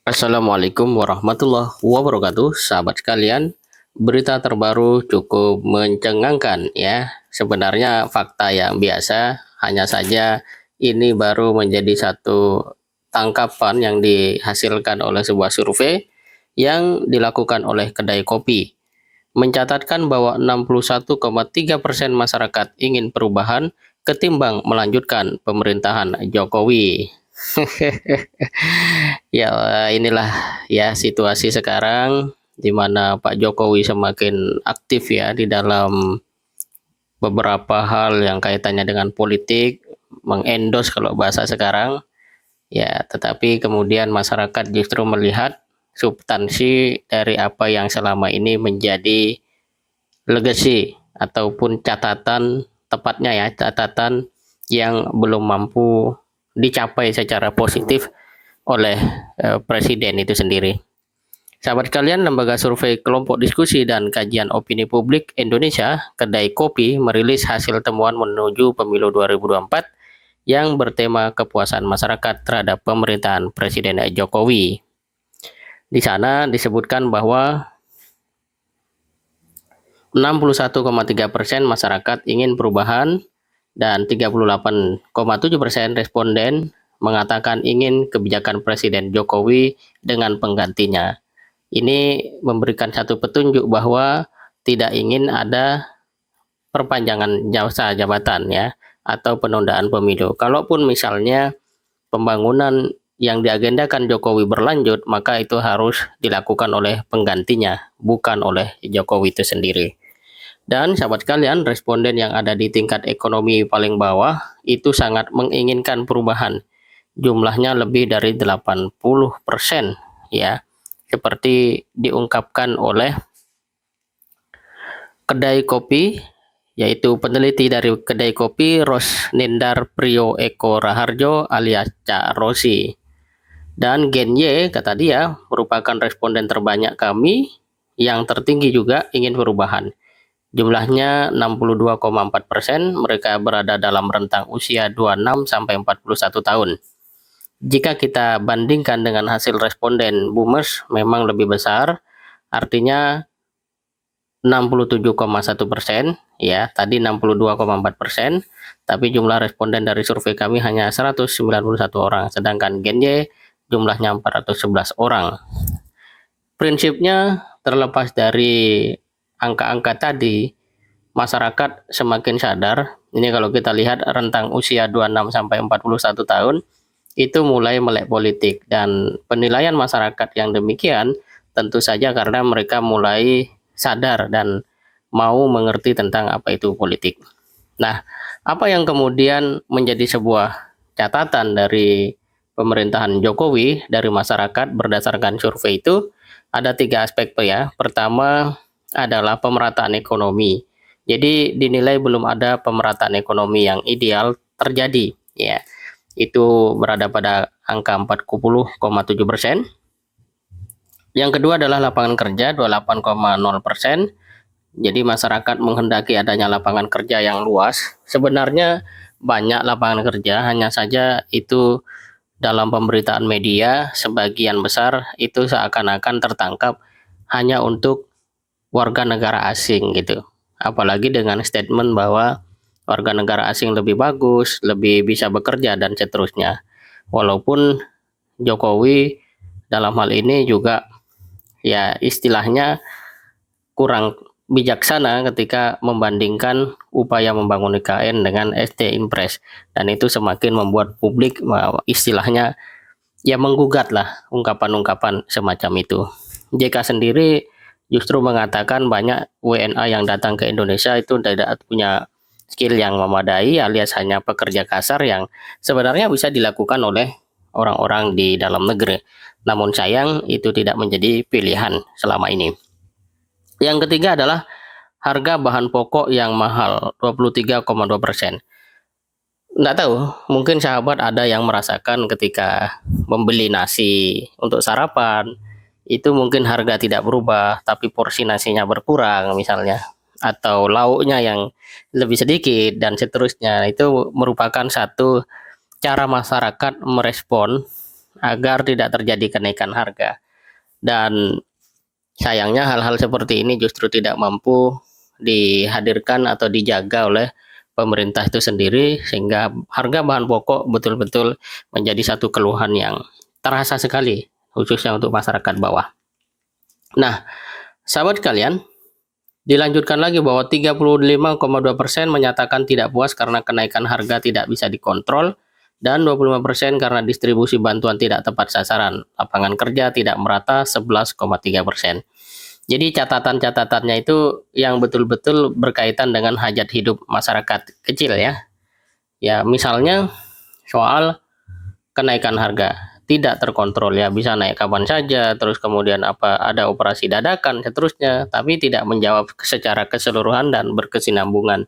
Assalamualaikum warahmatullahi wabarakatuh, sahabat sekalian. Berita terbaru cukup mencengangkan ya. Sebenarnya fakta yang biasa, hanya saja ini baru menjadi satu tangkapan yang dihasilkan oleh sebuah survei yang dilakukan oleh kedai kopi. Mencatatkan bahwa 61,3% masyarakat ingin perubahan ketimbang melanjutkan pemerintahan Jokowi. Ya, inilah ya situasi sekarang di mana Pak Jokowi semakin aktif ya di dalam beberapa hal yang kaitannya dengan politik, mengendos kalau bahasa sekarang. Ya, tetapi kemudian masyarakat justru melihat substansi dari apa yang selama ini menjadi legacy ataupun catatan, tepatnya ya, catatan yang belum mampu dicapai secara positif oleh presiden itu sendiri. Sahabat sekalian, lembaga survei kelompok diskusi dan kajian opini publik Indonesia, Kedai Kopi, merilis hasil temuan menuju pemilu 2024 yang bertema kepuasan masyarakat terhadap pemerintahan Presiden Jokowi. Di sana disebutkan bahwa 61,3% masyarakat ingin perubahan dan 38,7% responden mengatakan ingin kebijakan Presiden Jokowi dengan penggantinya. Ini memberikan satu petunjuk bahwa tidak ingin ada perpanjangan jasa jabatan ya atau penundaan pemilu. Kalaupun misalnya pembangunan yang diagendakan Jokowi berlanjut, maka itu harus dilakukan oleh penggantinya, bukan oleh Jokowi itu sendiri. Dan sahabat sekalian, responden yang ada di tingkat ekonomi paling bawah itu sangat menginginkan perubahan. Jumlahnya lebih dari 80% ya. Seperti diungkapkan oleh kedai kopi, yaitu peneliti dari kedai kopi Rosnindar Priyo Eko Raharjo alias Cak Rosi. Dan Gen Y, kata dia, merupakan responden terbanyak kami, yang tertinggi juga ingin perubahan. Jumlahnya 62,4%, mereka berada dalam rentang usia 26 sampai 41 tahun. Jika kita bandingkan dengan hasil responden boomers memang lebih besar, artinya 67,1% ya, tadi 62,4%, tapi jumlah responden dari survei kami hanya 191 orang, sedangkan Gen Y jumlahnya 411 orang. Prinsipnya terlepas dari angka-angka tadi, masyarakat semakin sadar. Ini kalau kita lihat rentang usia 26 sampai 41 tahun itu mulai melek politik, dan penilaian masyarakat yang demikian tentu saja karena mereka mulai sadar dan mau mengerti tentang apa itu politik. Nah, apa yang kemudian menjadi sebuah catatan dari pemerintahan Jokowi dari masyarakat berdasarkan survei itu ada tiga aspek ya. Pertama adalah pemerataan ekonomi. Jadi dinilai belum ada pemerataan ekonomi yang ideal terjadi ya. Itu berada pada angka 40,7%. Yang kedua adalah lapangan kerja 28,0%. Jadi masyarakat menghendaki adanya lapangan kerja yang luas. Sebenarnya banyak lapangan kerja, hanya saja itu dalam pemberitaan media sebagian besar itu seakan-akan tertangkap hanya untuk warga negara asing gitu. Apalagi dengan statement bahwa warga negara asing lebih bagus, lebih bisa bekerja dan seterusnya. Walaupun Jokowi dalam hal ini juga ya istilahnya kurang bijaksana ketika membandingkan upaya membangun IKN dengan ST Impres, dan itu semakin membuat publik istilahnya ya menggugat lah ungkapan-ungkapan semacam itu. JK sendiri justru mengatakan banyak WNA yang datang ke Indonesia itu tidak punya skill yang memadai, alias hanya pekerja kasar yang sebenarnya bisa dilakukan oleh orang-orang di dalam negeri. Namun sayang itu tidak menjadi pilihan selama ini. Yang ketiga adalah harga bahan pokok yang mahal, 23,2%. Nggak tahu, mungkin sahabat ada yang merasakan ketika membeli nasi untuk sarapan, itu mungkin harga tidak berubah, tapi porsi nasinya berkurang misalnya, atau lauknya yang lebih sedikit, dan seterusnya. Itu merupakan satu cara masyarakat merespon agar tidak terjadi kenaikan harga. Dan sayangnya hal-hal seperti ini justru tidak mampu dihadirkan atau dijaga oleh pemerintah itu sendiri, sehingga harga bahan pokok betul-betul menjadi satu keluhan yang terasa sekali, khususnya untuk masyarakat bawah. Nah, sahabat kalian, dilanjutkan lagi bahwa 35,2% menyatakan tidak puas karena kenaikan harga tidak bisa dikontrol, dan 25% karena distribusi bantuan tidak tepat sasaran. Lapangan kerja tidak merata 11,3%. Jadi catatan-catatannya itu yang betul-betul berkaitan dengan hajat hidup masyarakat kecil ya. Ya, misalnya soal kenaikan harga tidak terkontrol ya, bisa naik kapan saja, terus kemudian ada operasi dadakan seterusnya, tapi tidak menjawab secara keseluruhan dan berkesinambungan.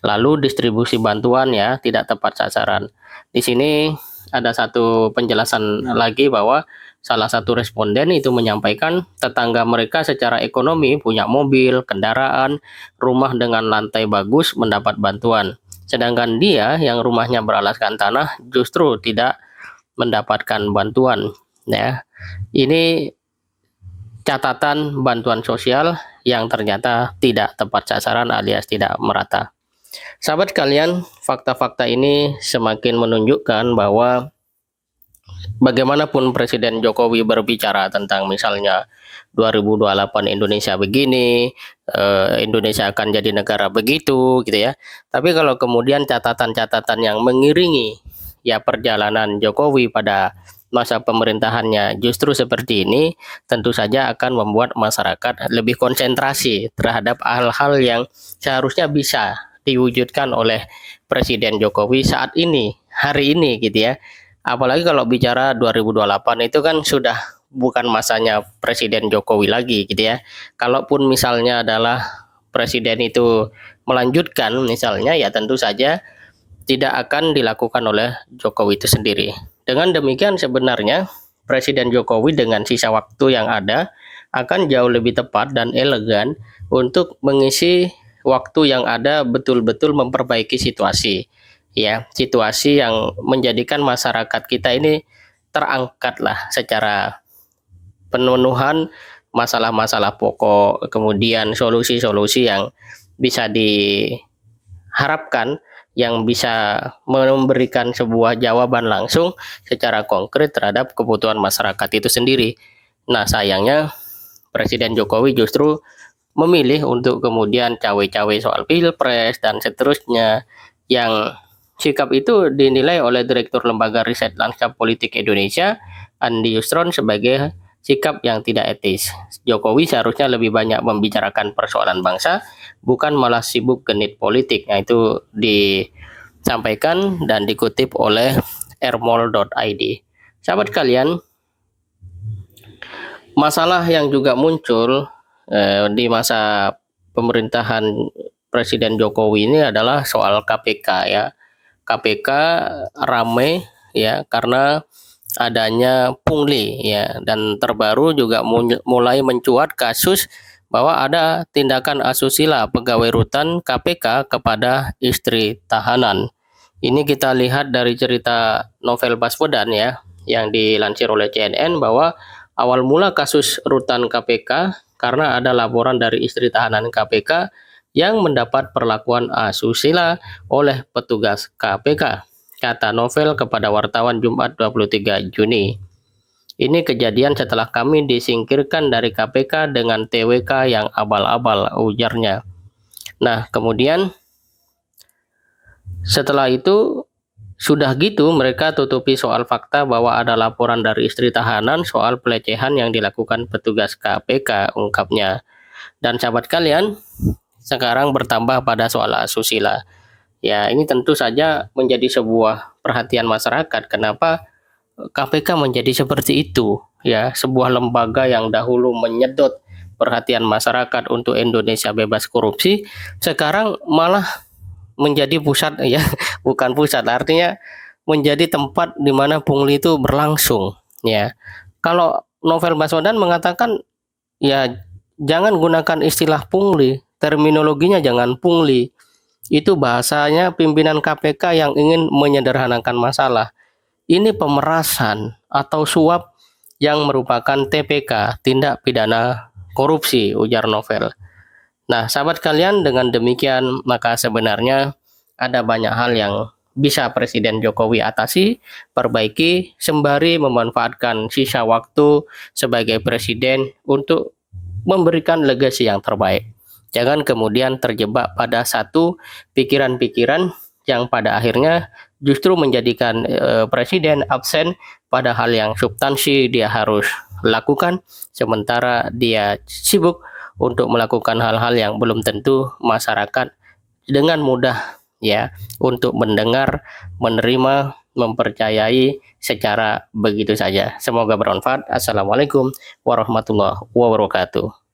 Lalu distribusi bantuan ya tidak tepat sasaran. Di sini ada satu penjelasan lagi bahwa salah satu responden itu menyampaikan tetangga mereka secara ekonomi punya mobil, kendaraan, rumah dengan lantai bagus mendapat bantuan. Sedangkan dia yang rumahnya beralaskan tanah justru tidak mendapatkan bantuan. Ya, ini catatan bantuan sosial yang ternyata tidak tepat sasaran alias tidak merata. Sahabat kalian, fakta-fakta ini semakin menunjukkan bahwa bagaimanapun Presiden Jokowi berbicara tentang misalnya 2028 Indonesia begini, Indonesia akan jadi negara begitu gitu ya. Tapi kalau kemudian catatan-catatan yang mengiringi ya perjalanan Jokowi pada masa pemerintahannya justru seperti ini, tentu saja akan membuat masyarakat lebih konsentrasi terhadap hal-hal yang seharusnya bisa diwujudkan oleh Presiden Jokowi saat ini, hari ini gitu ya. Apalagi kalau bicara 2028 itu kan sudah bukan masanya Presiden Jokowi lagi gitu ya. Kalaupun misalnya adalah presiden itu melanjutkan misalnya, ya tentu saja tidak akan dilakukan oleh Jokowi itu sendiri. Dengan demikian sebenarnya Presiden Jokowi dengan sisa waktu yang ada akan jauh lebih tepat dan elegan untuk mengisi waktu yang ada betul-betul memperbaiki situasi. Ya, situasi yang menjadikan masyarakat kita ini terangkatlah secara pemenuhan masalah-masalah pokok, kemudian solusi-solusi yang bisa diharapkan, yang bisa memberikan sebuah jawaban langsung secara konkret terhadap kebutuhan masyarakat itu sendiri. Nah, sayangnya Presiden Jokowi justru memilih untuk kemudian cawe-cawe soal pilpres dan seterusnya, yang sikap itu dinilai oleh Direktur Lembaga Riset Lanskap Politik Indonesia, Andi Yusron, sebagai sikap yang tidak etis. Jokowi seharusnya lebih banyak membicarakan persoalan bangsa, bukan malah sibuk genit politik. Nah, itu disampaikan dan dikutip oleh ermol.id. Sahabat kalian, masalah yang juga muncul di masa pemerintahan Presiden Jokowi ini adalah soal KPK ya. KPK ramai ya karena adanya pungli ya, dan terbaru juga mulai mencuat kasus bahwa ada tindakan asusila pegawai rutan KPK kepada istri tahanan. Ini kita lihat dari cerita Novel Baswedan ya, yang dilansir oleh CNN bahwa awal mula kasus rutan KPK karena ada laporan dari istri tahanan KPK yang mendapat perlakuan asusila oleh petugas KPK, kata Novel kepada wartawan Jumat 23 Juni. Ini kejadian setelah kami disingkirkan dari KPK dengan TWK yang abal-abal, ujarnya. Nah, kemudian setelah itu sudah gitu mereka tutupi soal fakta bahwa ada laporan dari istri tahanan soal pelecehan yang dilakukan petugas KPK, ungkapnya. Dan sahabat kalian, sekarang bertambah pada soal asusila. Ya, ini tentu saja menjadi sebuah perhatian masyarakat. Kenapa KPK menjadi seperti itu? Ya, sebuah lembaga yang dahulu menyedot perhatian masyarakat untuk Indonesia bebas korupsi, sekarang malah menjadi pusat ya, bukan pusat, artinya menjadi tempat di mana pungli itu berlangsung. Ya, kalau Novel Baswedan mengatakan ya jangan gunakan istilah pungli, terminologinya jangan pungli. Itu bahasanya pimpinan KPK yang ingin menyederhanakan masalah. ini pemerasan atau suap yang merupakan TPK, tindak pidana korupsi, ujar Novel. Nah, sahabat kalian, dengan demikian maka sebenarnya ada banyak hal yang bisa Presiden Jokowi atasi, perbaiki, sembari memanfaatkan sisa waktu sebagai presiden untuk memberikan legasi yang terbaik. Jangan kemudian terjebak pada satu pikiran-pikiran yang pada akhirnya justru menjadikan presiden absen pada hal yang substansi dia harus lakukan, sementara dia sibuk untuk melakukan hal-hal yang belum tentu masyarakat dengan mudah ya untuk mendengar, menerima, mempercayai secara begitu saja. Semoga bermanfaat. Assalamualaikum warahmatullahi wabarakatuh.